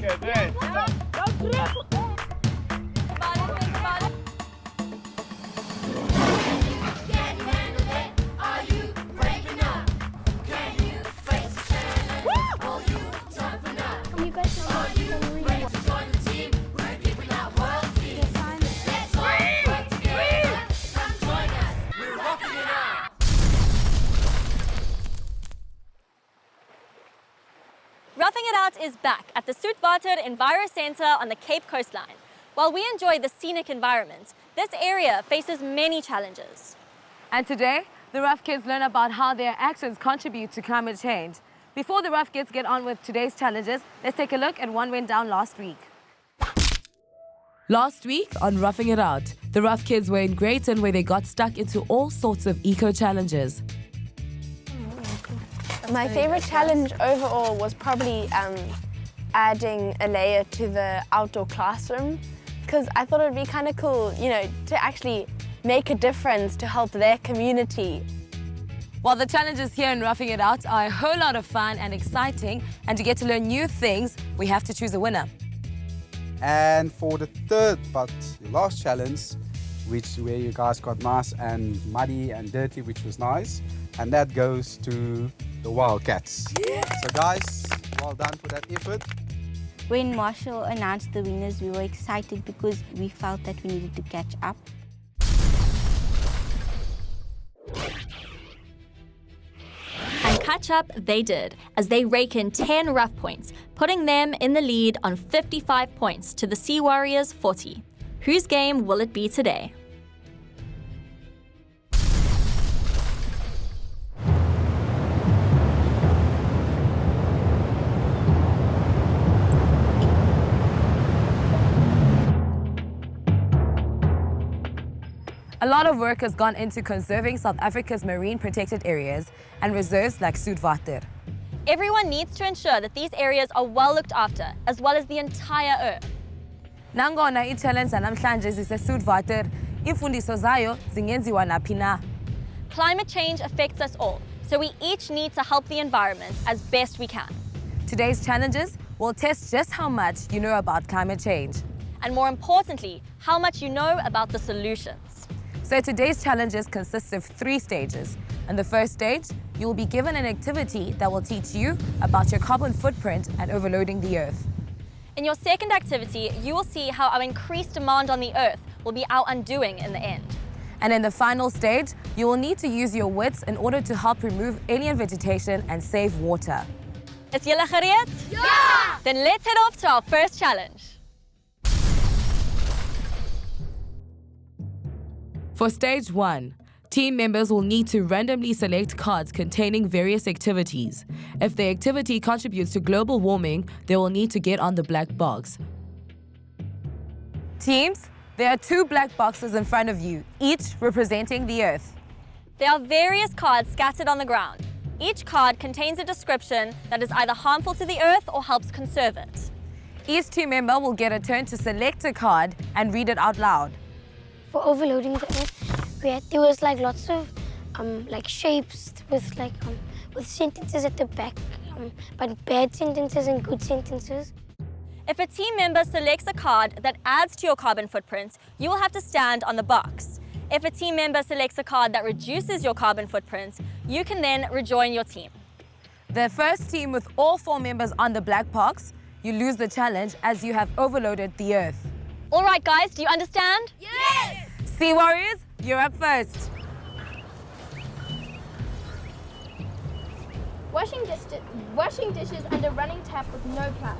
good. Right. Roughing It Out is back at the Soetwater Enviro Centre on the Cape coastline. While we enjoy the scenic environment, this area faces many challenges. And today, the Rough Kids learn about how their actions contribute to climate change. Before the Rough Kids get on with today's challenges, let's take a look at one went down last week. Last week on Roughing It Out, the Rough Kids were in Greyton where they got stuck into all sorts of eco-challenges. My favorite challenge overall was probably adding a layer to the outdoor classroom, because I thought it would be kind of cool, you know, to actually make a difference to help their community. While the challenges here in Roughing It Out are a whole lot of fun and exciting, and to get to learn new things, we have to choose a winner. And for the third but last challenge, where you guys got nice and muddy and dirty, which was nice, and that goes to the Wildcats. Yeah. So guys, well done for that effort. When Marshall announced the winners, we were excited because we felt that we needed to catch up. And catch up they did, as they rake in 10 rough points, putting them in the lead on 55 points to the Sea Warriors 40. Whose game will it be today? A lot of work has gone into conserving South Africa's marine protected areas and reserves like Soetwater. Everyone needs to ensure that these areas are well looked after, as well as the entire Earth. Nangona i-challenge zanamhlanje zise-Soetwater, imfundiso zayo zingenziwa naphi na. Climate change affects us all, so we each need to help the environment as best we can. Today's challenges will test just how much you know about climate change. And more importantly, how much you know about the solutions. So today's challenges consist of 3 stages. In the first stage, you will be given an activity that will teach you about your carbon footprint and overloading the Earth. In your second activity, you will see how our increased demand on the Earth will be our undoing in the end. And in the final stage, you will need to use your wits in order to help remove alien vegetation and save water. Is julle gereed? Ja! Then let's head off to our first challenge. For stage 1, team members will need to randomly select cards containing various activities. If the activity contributes to global warming, they will need to get on the black box. Teams, there are 2 black boxes in front of you, each representing the Earth. There are various cards scattered on the ground. Each card contains a description that is either harmful to the Earth or helps conserve it. Each team member will get a turn to select a card and read it out loud. For overloading the Earth, there was like lots of shapes with with sentences at the back, but bad sentences and good sentences. If a team member selects a card that adds to your carbon footprint, you will have to stand on the box. If a team member selects a card that reduces your carbon footprint, you can then rejoin your team. The first team with all 4 members on the black box, you lose the challenge as you have overloaded the Earth. All right, guys, do you understand? Yes! Sea Warriors, you're up first. Washing dishes under running tap with no plug.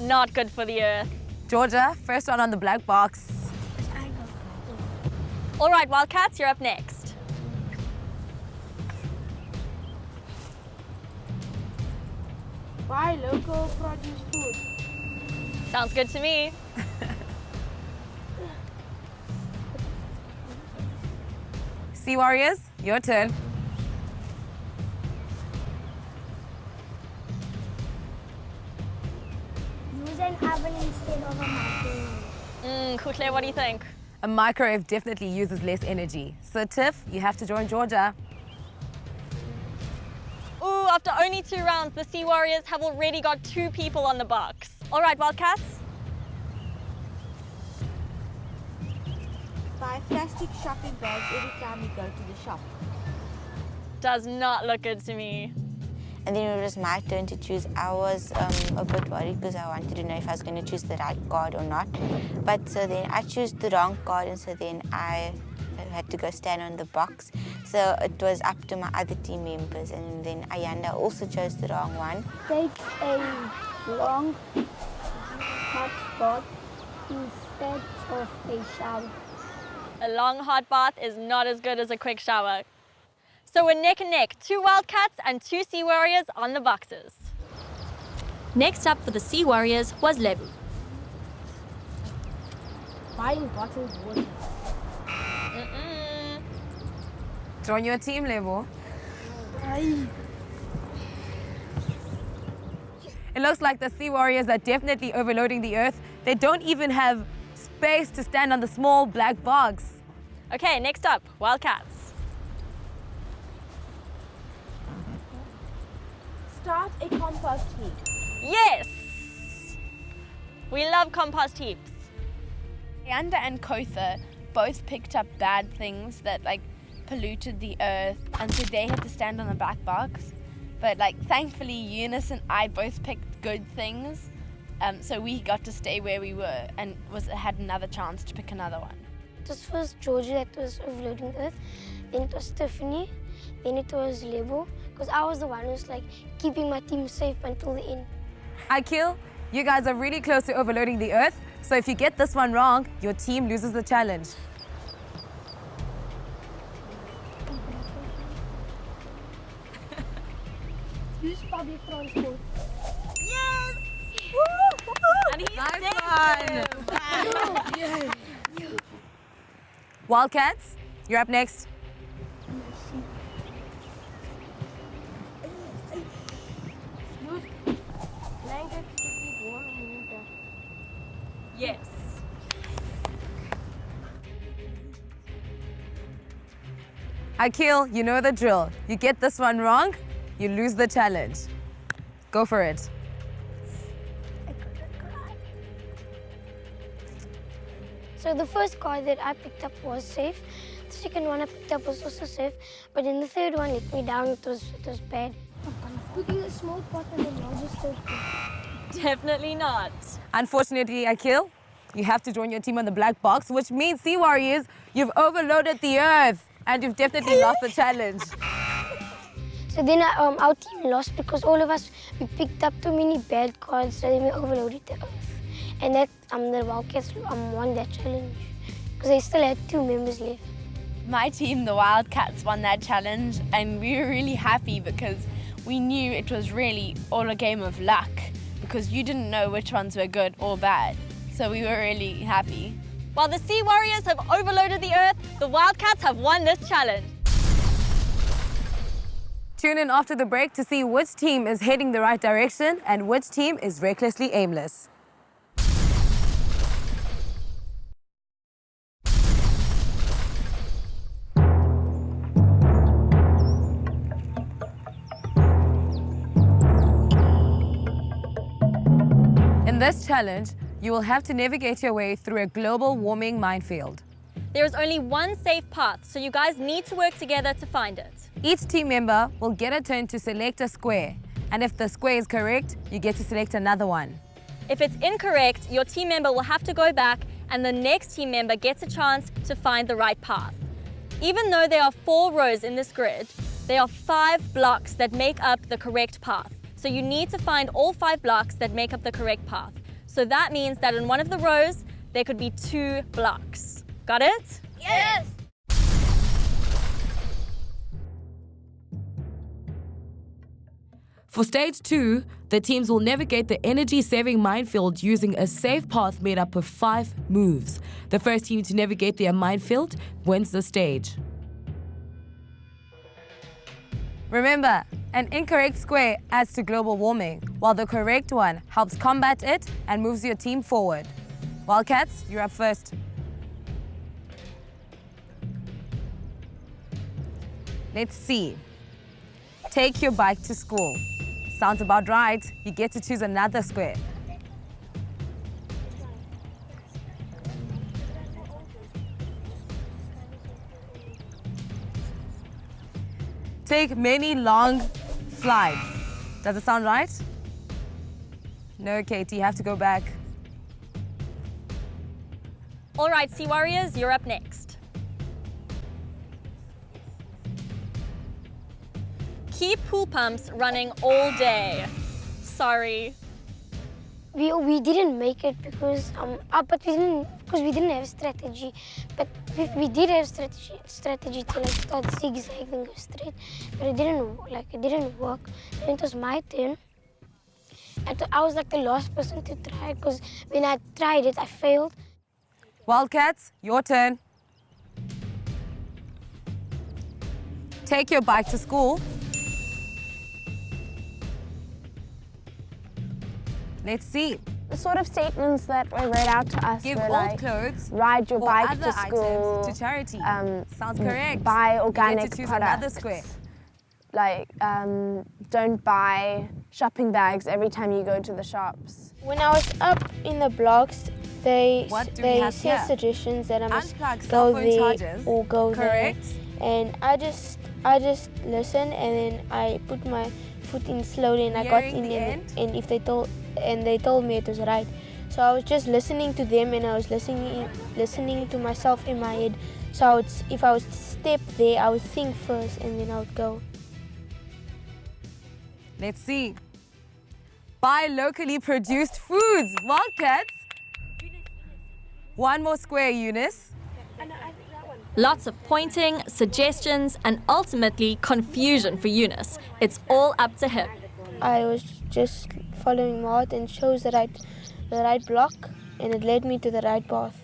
Not good for the Earth. Georgia, first one on the black box. All right, Wildcats, you're up next. Buy local produce food. Sounds good to me. Sea Warriors, your turn. Use an oven instead of a microwave. Kutle, what do you think? A microwave definitely uses less energy. So Tiff, you have to join Georgia. Ooh, after only 2 rounds, the Sea Warriors have already got 2 people on the box. All right, Wildcats. 5 plastic shopping bags every time we go to the shop. Does not look good to me. And then it was my turn to choose. I was a bit worried because I wanted to know if I was going to choose the right card or not. But so then I chose the wrong card, and so then I had to go stand on the box. So it was up to my other team members, and then Ayanda also chose the wrong one. Take a long hot bath instead of a shower. A long hot bath is not as good as a quick shower. So we're neck and neck, 2 Wildcats and 2 Sea Warriors on the boxes. Next up for the Sea Warriors was Lebu. Buying bottled water. Join your team, Levo. It looks like the Sea Warriors are definitely overloading the earth. They don't even have space to stand on the small black box. Okay, next up, Wildcats. Start a compost heap. Yes! We love compost heaps. Ayanda and Kotha both picked up bad things that polluted the earth, and so they had to stand on the black box. But thankfully Eunice and I both picked good things, so we got to stay where we were and had another chance to pick another one. It was first Georgia that was overloading the earth, then it was Tiffany, then it was Lebo, because I was the one who was keeping my team safe until the end. Akil, you guys are really close to overloading the earth, so if you get this one wrong, your team loses the challenge. Use public transport. Yes! And he Nice one! Wildcats, you're up next. Blankets to keep warm in winter. Yes. Akil, you know the drill. You get this one wrong, you lose the challenge. Go for it. So the first card that I picked up was safe. The second one I picked up was also safe. But then the third one let me down. It was bad. Cooking a small pot and a larger stove. Definitely not. Unfortunately, Akil, you have to join your team on the black box, which means, Sea Warriors, you've overloaded the earth and you've definitely lost the challenge. So then our team lost because all of us, we picked up too many bad cards, so then we overloaded the earth. And that the Wildcats won that challenge because they still had 2 members left. My team, the Wildcats, won that challenge, and we were really happy because we knew it was really all a game of luck because you didn't know which ones were good or bad. So we were really happy. While the Sea Warriors have overloaded the earth, the Wildcats have won this challenge. Tune in after the break to see which team is heading the right direction and which team is recklessly aimless. In this challenge, you will have to navigate your way through a global warming minefield. There is only one safe path, so you guys need to work together to find it. Each team member will get a turn to select a square, and if the square is correct, you get to select another one. If it's incorrect, your team member will have to go back and the next team member gets a chance to find the right path. Even though there are 4 rows in this grid, there are 5 blocks that make up the correct path. So you need to find all 5 blocks that make up the correct path. So that means that in one of the rows, there could be 2 blocks. Got it? Yes! For stage 2, the teams will navigate the energy-saving minefield using a safe path made up of 5 moves. The first team to navigate their minefield wins the stage. Remember, an incorrect square adds to global warming, while the correct one helps combat it and moves your team forward. Wildcats, you're up first. Let's see. Take your bike to school. Sounds about right. You get to choose another square. Take many long slides. Does it sound right? No, Katie, you have to go back. All right, Sea Warriors, you're up next. Keep pool pumps running all day. Sorry. We didn't make it because we didn't have strategy. But we did have strategy to like start zigzag and go straight. But it didn't work. And it was my turn. And I was like the last person to try because when I tried it, I failed. Wildcats, your turn. Take your bike to school. Let's see. The sort of statements that were read out to us Give were old like, clothes ride your or bike other to school, items to charity. Sounds correct. buy You organic get to choose products. another square. Like, don't buy shopping bags every time you go to the shops. When I was up in the blocks, they What do we have said here? suggestions that I must Unplug go cell phone there chargers. or go Correct. there. And I just listened, and then I put my foot in slowly, and I got Nearing in the there. end. And they told me it was right. So I was just listening to them, and I was listening to myself in my head. So if I would step there, I would think first, and then I would go. Let's see. Buy locally produced foods. Wildcats. One more square, Eunice. Lots of pointing, suggestions, and ultimately confusion for Eunice. It's all up to him. I was just following my heart and chose the right block, and it led me to the right path.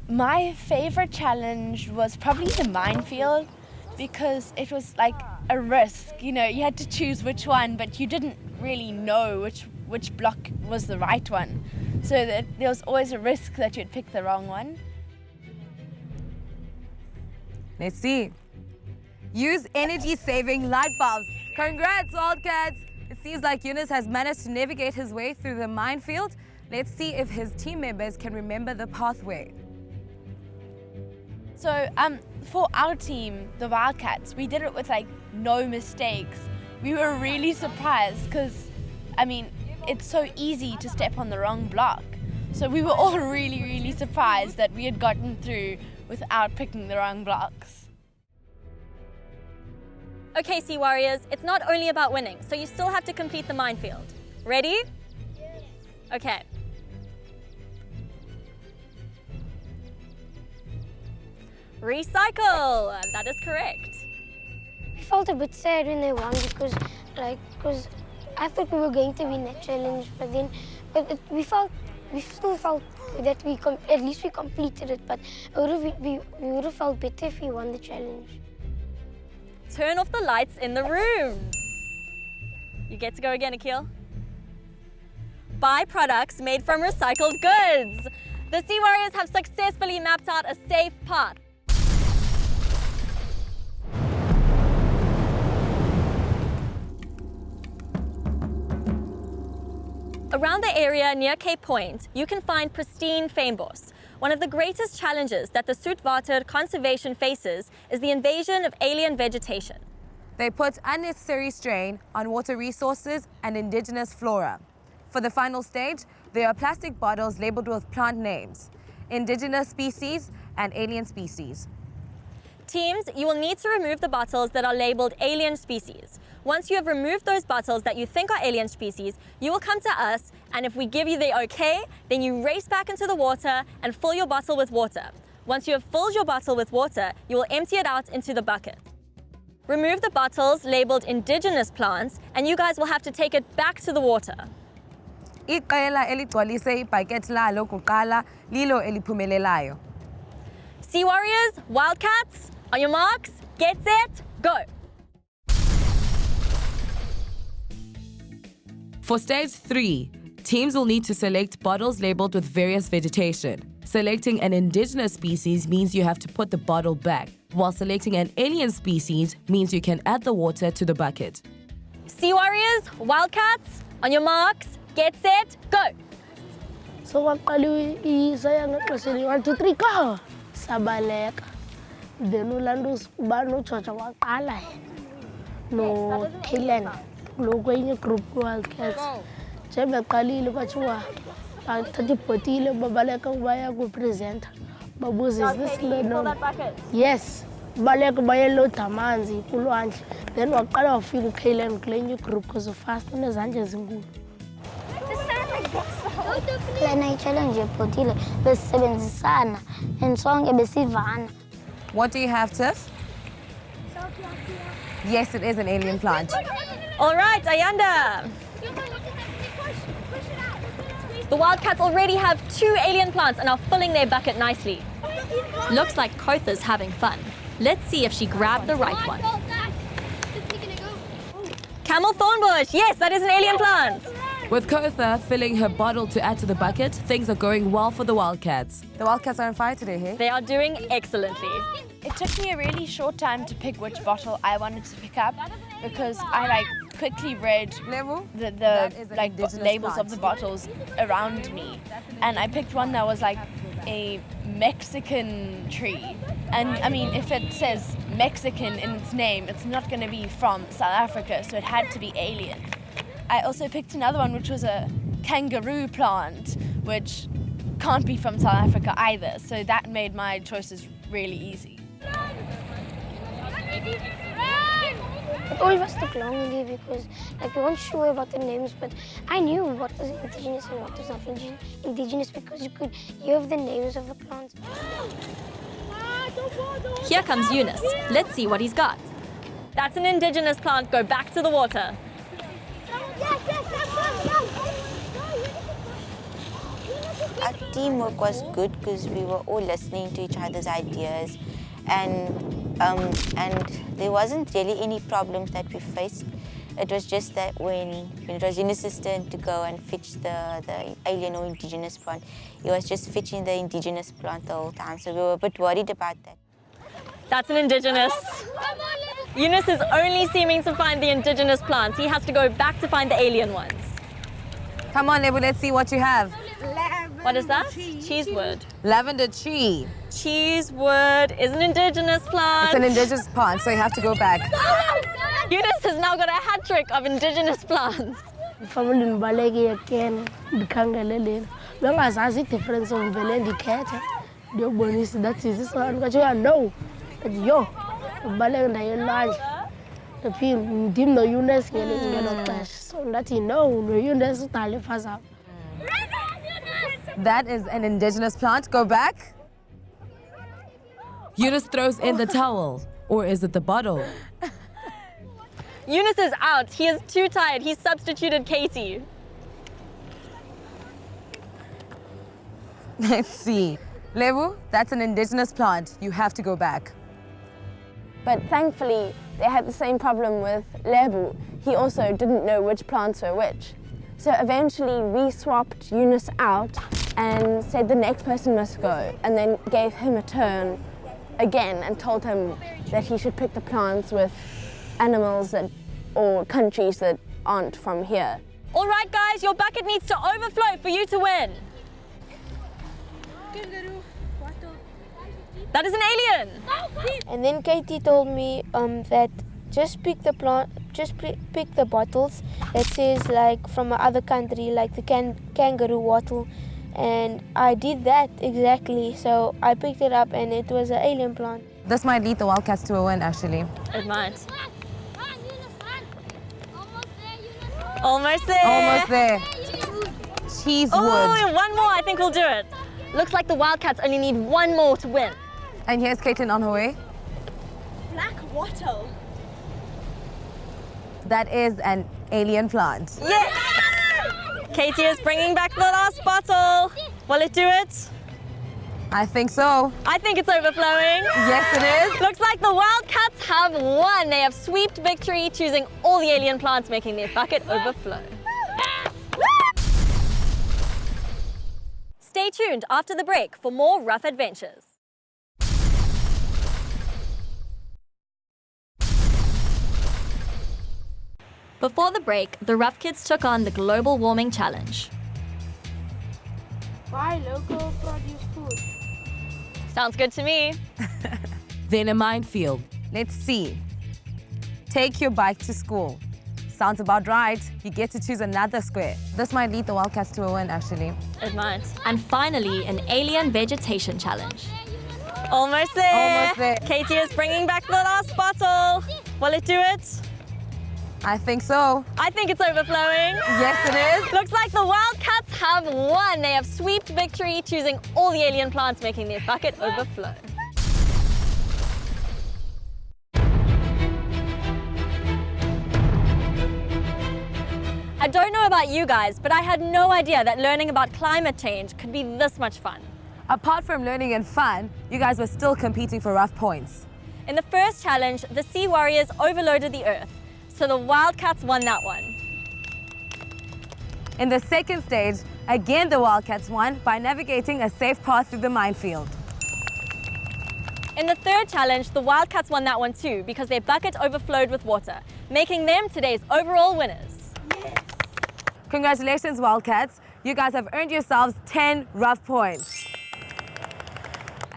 My favorite challenge was probably the minefield because it was like a risk. You know, you had to choose which one, but you didn't really know which block was the right one. So that there was always a risk that you'd pick the wrong one. Let's see. Use energy-saving light bulbs. Congrats, Wildcats. It seems like Eunice has managed to navigate his way through the minefield. Let's see if his team members can remember the pathway. So for our team, the Wildcats, we did it with like no mistakes. We were really surprised because, I mean, it's so easy to step on the wrong block. So we were all really, really surprised that we had gotten through without picking the wrong blocks. Okay, Sea Warriors, it's not only about winning, so you still have to complete the minefield. Ready? Okay. Recycle! That is correct. We felt a bit sad when they won because I thought we were going to win that challenge, we still felt that at least we completed it, but we would have felt better if we won the challenge. Turn off the lights in the rooms. You get to go again, Akil. Buy products made from recycled goods. The Sea Warriors have successfully mapped out a safe path. Around the area near Cape Point, you can find pristine fynbos. One of the greatest challenges that the Soetwater conservation faces is the invasion of alien vegetation. They put unnecessary strain on water resources and indigenous flora. For the final stage, there are plastic bottles labeled with plant names, indigenous species and alien species. Teams, you will need to remove the bottles that are labeled alien species. Once you have removed those bottles that you think are alien species, you will come to us, and if we give you the okay, then you race back into the water and fill your bottle with water. Once you have filled your bottle with water, you will empty it out into the bucket. Remove the bottles labeled indigenous plants, and you guys will have to take it back to the water. Iqela eligcwalise ibhakethi lalo kuqala lilo eliphumelelayo. Sea Warriors, Wildcats, on your marks, get set, go! For stage 3, teams will need to select bottles labeled with various vegetation. Selecting an indigenous species means you have to put the bottle back, while selecting an alien species means you can add the water to the bucket. Sea Warriors, Wildcats, on your marks, get set, go! So waqala saya ngexesheni 1 2 3 go. Sabaleka. Then ulandu ubani uJojo waqala. No Kaylen. Lo kwenye group Wildcats. Njengoba beqalile bathiwa bathatha ibhotile babaleka ubaya ku-presenter. Babuza is this no? Yes. Baleka bayeloda amanzi kulwandle. Then waqala wafika uKaylen kule group because of fast nezandla ezinkulu. Lena i-challenge yebhotile besisebenzisana and sonke besivana. What do you have, Tiff? Yes, it is an alien plant. All right, Ayanda. The Wildcats already have 2 alien plants and are filling their bucket nicely. Looks like Kotha's having fun. Let's see if she grabbed the right one. Camel thornbush. Yes, that is an alien plant. With Kotha filling her bottle to add to the bucket, things are going well for the Wildcats. The Wildcats are on fire today, hey? They are doing excellently. It took me a really short time to pick which bottle I wanted to pick up because I quickly read the labels of the bottles around me, and I picked one that was like a Mexican tree. And I mean, if it says Mexican in its name, it's not going to be from South Africa, so it had to be alien. I also picked another one which was a kangaroo plant, which can't be from South Africa either, so that made my choices really easy. But all of us took long in here because we weren't sure about the names, but I knew what was indigenous and what was not indigenous because you could hear the names of the plants. Here comes Eunice. Let's see what he's got. That's an indigenous plant. Go back to the water. Our teamwork was good because we were all listening to each other's ideas, and there wasn't really any problems that we faced. It was just that when it was Eunice's turn to go and fetch the alien or indigenous plant, he was just fetching the indigenous plant the whole time, so we were a bit worried about that. That's an indigenous. Eunice is only seeming to find the indigenous plants. He has to go back to find the alien ones. Come on, Nebu, let's see what you have. What is that? Cheesewood. Lavender tree. Cheesewood is an indigenous plant. It's an indigenous plant, so you have to go back. Eunice has now got a hat trick of indigenous plants. Family baleki again dikhangeleleni. Bengazazi difference of vele ndikhetha. Ndiyobonisa that is this one. Ngathi no. Yo. Baleki ndayelwandle. Ndiphinde ndim no Eunice ngelo xesha. So ndathi no Eunice udale fazapha. That is an indigenous plant. Go back. Eunice throws in the towel. Or is it the bottle? Eunice is out. He is too tired. He substituted Katie. Let's see. Lebu, that's an indigenous plant. You have to go back. But thankfully, they had the same problem with Lebu. He also didn't know which plants were which. So eventually we swapped Eunice out and said the next person must go, and then gave him a turn again and told him that he should pick the plants with animals or countries that aren't from here. All right, guys, your bucket needs to overflow for you to win. That is an alien. And then Katie told me that just pick the plant, pick the bottles that says like from another country, like the kangaroo bottle. And I did that exactly. So I picked it up and it was an alien plant. This might lead the Wildcats to a win, actually. It might. Almost there. Almost there. Cheesewood. Oh, one more. I think we'll do it. Looks like the Wildcats only need one more to win. And here's Caitlin on her way. Black wattle. That is an alien plant. Yes! Katie is bringing back the last bottle. Will it do it? I think so. I think it's overflowing. Yes, it is. Looks like the Wildcats have won. They have sweeped victory, choosing all the alien plants, making their bucket overflow. Stay tuned after the break for more rough adventures. Before the break, the Rough Kids took on the Global Warming Challenge. Buy local produce food. Sounds good to me. Then a minefield. Let's see. Take your bike to school. Sounds about right. You get to choose another square. This might lead the Wildcats to a win, actually. It might. And finally, an alien vegetation challenge. Almost there. Almost there. Katie is bringing back the last bottle. Will it do it? I think so. I think it's overflowing. Yes, it is. Looks like the Wildcats have won. They have sweeped victory, choosing all the alien plants, making their bucket overflow. I don't know about you guys, but I had no idea that learning about climate change could be this much fun. Apart from learning and fun, you guys were still competing for rough points. In the first challenge, the Sea Warriors overloaded the Earth, so the Wildcats won that one. In the second stage, again the Wildcats won by navigating a safe path through the minefield. In the third challenge, the Wildcats won that one too because their bucket overflowed with water, making them today's overall winners. Congratulations, Wildcats. You guys have earned yourselves 10 rough points.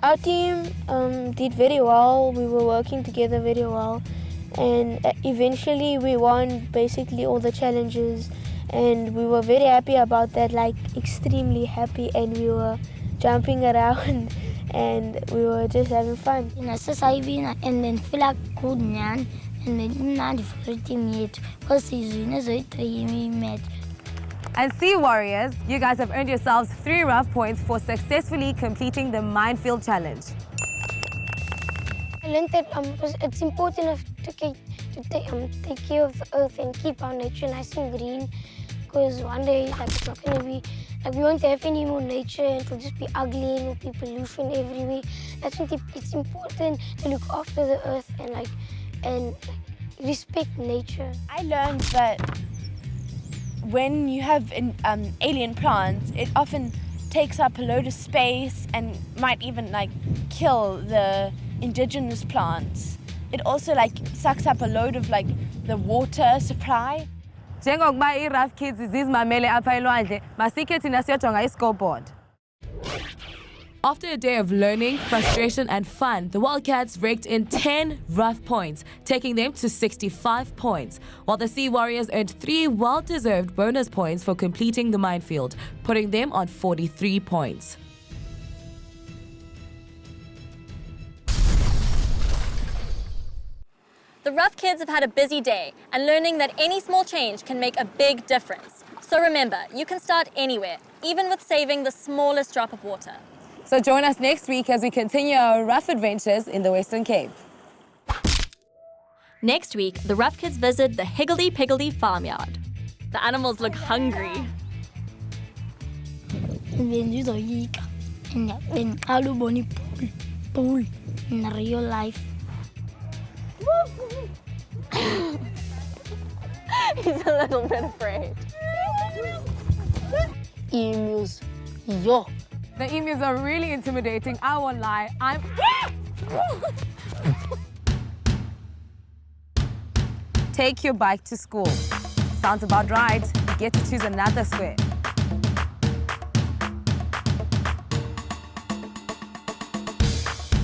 Our team did very well. We were working together very well. And eventually we won basically all the challenges. And we were very happy about that, like extremely happy. And we were jumping around and we were just having fun. En as hy wen en dan feel like good man and then not for the match because he's in a 3 match. And Sea Warriors, you guys have earned yourselves 3 rough points for successfully completing the minefield challenge. I learned that it's important to take care of the earth and keep our nature nice and green, because one day it's not going to be, we won't have any more nature and it'll just be ugly and there'll be pollution everywhere. That's why it's important to look after the earth and respect nature. I learned that when you have alien plants, it often takes up a load of space and might even kill the indigenous plants. It also sucks up a load of the water supply. Njengokuba i-rough kids zizimamele apha elwandle, masikhe thina siyojonga i-scoreboard. After a day of learning, frustration, and fun, the Wildcats raked in 10 rough points, taking them to 65 points, while the Sea Warriors earned 3 well-deserved bonus points for completing the minefield, putting them on 43 points. The Rough Kids have had a busy day and learning that any small change can make a big difference. So remember, you can start anywhere, even with saving the smallest drop of water. So join us next week as we continue our rough adventures in the Western Cape. Next week, the Rough Kids visit the Higgledy-Piggledy farmyard. The animals look hungry. Pool in real life. He's a little bit afraid. Emus. Yo. The emus are really intimidating, I won't lie. Take your bike to school. Sounds about right. You get to choose another square.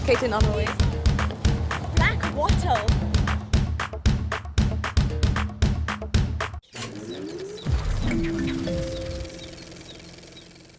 Katie, on the way. Black wattle.